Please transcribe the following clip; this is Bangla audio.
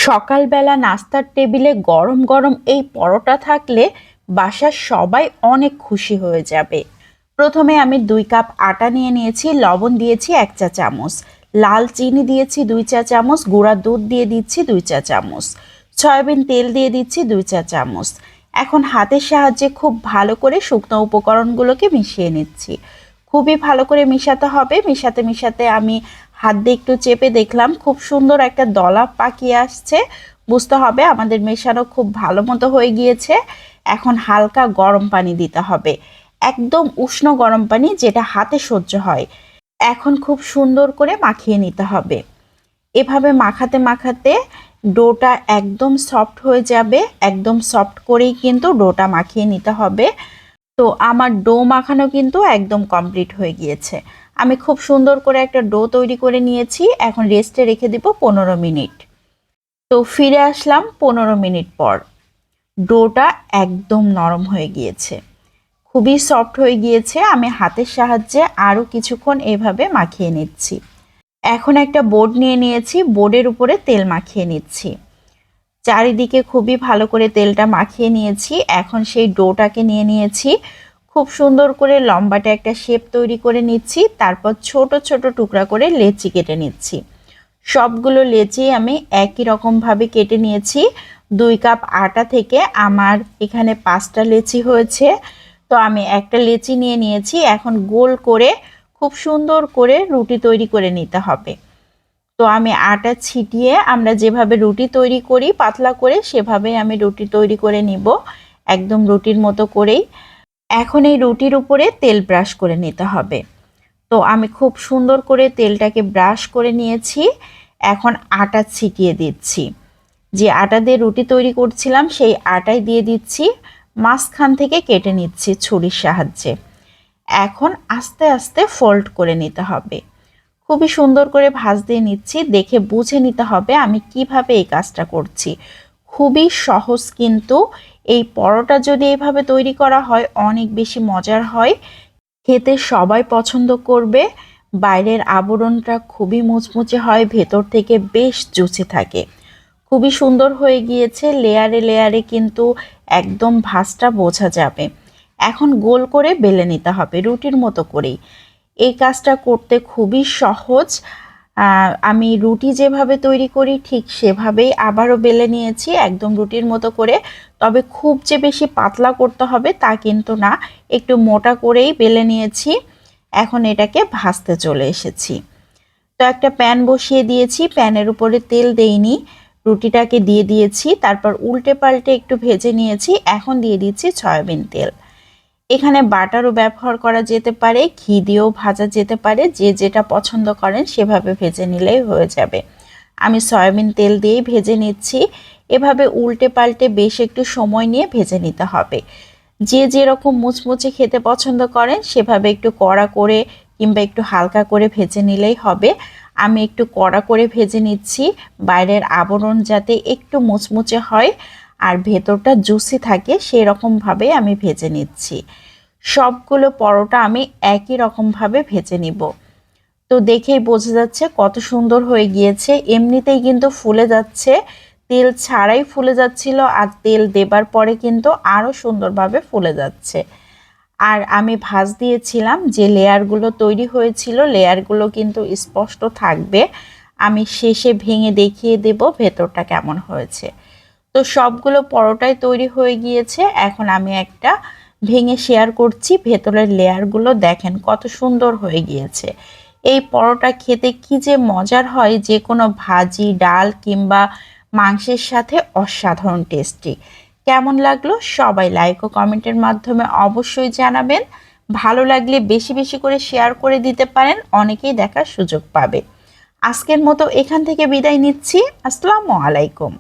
সকালবেলা নাস্তার টেবিলে গরম গরম এই পরোটা থাকলে বাসার সবাই অনেক খুশি হয়ে যাবে। প্রথমে আমি 2 কাপ আটা নিয়ে নিয়েছি, লবণ দিয়েছি 1 চা চামচ, লাল চিনি দিয়েছি 2 চা চামচ, গুঁড়া দুধ দিয়ে দিচ্ছি 2 চা চামচ, সয়াবিন তেল দিয়ে দিচ্ছি 2 চা চামচ। এখন হাতের সাহায্যে খুব ভালো করে শুকনো উপকরণগুলোকে মিশিয়ে নিচ্ছি। খুবই ভালো করে মিশাতে হবে। মিশাতে মিশাতে আমি হাত দিয়ে একটু চেপে দেখলাম খুব সুন্দর একটা দলা পাকিয়ে আসছে। বুঝতে হবে আমাদের মেশানো খুব ভালো মতো হয়ে গিয়েছে। এখন হালকা গরম পানি দিতে হবে, একদম উষ্ণ গরম পানি যেটা হাতে সহ্য হয়। এখন খুব সুন্দর করে মাখিয়ে নিতে হবে। এভাবে মাখাতে মাখাতে ডোটা একদম সফট হয়ে যাবে। একদম সফট করেই কিন্তু ডোটা মাখিয়ে নিতে হবে। তো আমার ডো মাখানো কিন্তু একদম কমপ্লিট হয়ে গিয়েছে। আমি খুব সুন্দর করে একটা ডো তৈরি করে নিয়েছি। এখন রেস্টে রেখে দিব 15 মিনিট। তো ফিরে আসলাম 15 মিনিট পর। ডোটা একদম নরম হয়ে গিয়েছে, খুবই সফট হয়ে গিয়েছে। আমি হাতের সাহায্যে আরও কিছুক্ষণ এভাবে মাখিয়ে নিচ্ছি। এখন একটা বোর্ড নিয়ে নিয়েছি, বোর্ডের উপরে তেল মাখিয়ে নিচ্ছি। চারিদিকে খুবই ভালো করে তেলটা মাখিয়ে নিয়েছি। এখন সেই ডোটাকে নিয়ে নিয়েছি, খুব সুন্দর করে লম্বাটে একটা শেপ তৈরি করে নিচ্ছি। তারপর ছোট ছোট টুকরা করে লেচি কেটে নিচ্ছি। সবগুলো লেচি আমি একই রকমভাবে কেটে নিয়েছি। 2 কাপ আটা থেকে আমার এখানে 5টা লেচি হয়েছে। তো আমি একটা লেচি নিয়ে নিয়েছি। এখন গোল করে খুব সুন্দর করে রুটি তৈরি করে নিতে হবে। তো আমি আটা ছিটিয়ে আমরা যেভাবে রুটি তৈরি করি পাতলা করে, সেভাবেই আমি রুটি তৈরি করে নিব, একদম রুটির মতো করেই। এখন এই রুটির উপরে তেল ব্রাশ করে নিতে হবে। তো আমি খুব সুন্দর করে তেলটাকে ব্রাশ করে নিয়েছি। এখন আটা ছিটিয়ে দিচ্ছি। যে আটা দিয়ে রুটি তৈরি করছিলাম সেই আটাই দিয়ে দিচ্ছি। মাঝখান থেকে কেটে নিচ্ছি ছুরির সাহায্যে। এখন আস্তে আস্তে ফোল্ড করে নিতে হবে। খুবই সুন্দর করে ভাঁজ দিয়ে নিচ্ছি। দেখে বুঝে নিতে হবে আমি কিভাবে এই কাজটা করছি। খুবই সহজ, কিন্তু এই পরোটা যদি এইভাবে তৈরি করা হয় অনেক বেশি মজার হয়, খেতে সবাই পছন্দ করবে। বাইরের আবরণটা খুবই মুচমুচে হয়, ভেতর থেকে বেশ জুচি থাকে। খুবই সুন্দর হয়ে গিয়েছে, লেয়ারে লেয়ারে কিন্তু একদম ভাঁজটা বোঝা যাবে। এখন গোল করে বেলে নিতে হবে রুটির মতো করেই। এই কাজটা করতে খুবই সহজ। আমি রুটি যেভাবে তৈরি করি ঠিক সেভাবেই আবারও বেলে নিয়েছি একদম রুটির মতো করে। তবে খুব যে বেশি পাতলা করতে হবে তা কিন্তু না, একটু মোটা করেই বেলে নিয়েছি। এখন এটাকে ভাজতে চলে এসেছি। তো একটা প্যান বসিয়ে দিয়েছি, প্যানের উপরে তেল দেইনি, রুটিটাকে দিয়ে দিয়েছি। তারপর উল্টে পাল্টে একটু ভেজে নিয়েছি। এখন দিয়ে দিচ্ছি সয়াবিন তেল। এখানে বাটারও ব্যবহার করা যেতে পারে, ঘি দিয়েও ভাজা যেতে পারে, যে যেটা পছন্দ করেন সেভাবে ভেজে নিলেই হয়ে যাবে। আমি সয়াবিন তেল দিয়েই ভেজে নিচ্ছি। এভাবে উল্টে পাল্টে বেশ একটু সময় নিয়ে ভেজে নিতে হবে। যে যেরকম মুচমুচে খেতে পছন্দ করেন সেভাবে একটু কড়া করে কিংবা একটু হালকা করে ভেজে নিলেই হবে। আমি একটু কড়া করে ভেজে নিচ্ছি, বাইরের আবরণ যাতে একটু মুচমুচে হয় আর ভেতরটা জুসি থাকে সেই রকমভাবে আমি ভেজে নিচ্ছি। সবগুলো পরোটা আমি একই রকমভাবে ভেজে নিব। তো দেখেই বোঝা যাচ্ছে কত সুন্দর হয়ে গিয়েছে। এমনিতেই কিন্তু ফুলে যাচ্ছে, তেল ছাড়াই ফুলে যাচ্ছিল, আর তেল দেবার পরে কিন্তু আরও সুন্দরভাবে ফুলে যাচ্ছে। আর আমি ভাঁজ দিয়েছিলাম যে লেয়ারগুলো তৈরি হয়েছিল, লেয়ারগুলো কিন্তু স্পষ্ট থাকবে। আমি শেষে ভেঙে দেখিয়ে দেব ভেতরটা কেমন হয়েছে। তো সবগুলো পরোটাই তৈরি হয়ে গিয়েছে। এখন আমি একটা ভেঙে শেয়ার করছি। ভেতরের লেয়ারগুলো দেখেন কত সুন্দর হয়ে গিয়েছে। এই পরোটা খেতে কি যে মজার হয়, যে কোনো ভাজি, ডাল কিংবা মাংসের সাথে অসাধারণ টেস্টি। কেমন লাগলো সবাই লাইক ও কমেন্টের মাধ্যমে অবশ্যই জানাবেন। ভালো লাগলে বেশি বেশি করে শেয়ার করে দিতে পারেন, অনেকেই দেখার সুযোগ পাবে। আজকের মতো এখান থেকে বিদায় নিচ্ছি। আসসালামু আলাইকুম।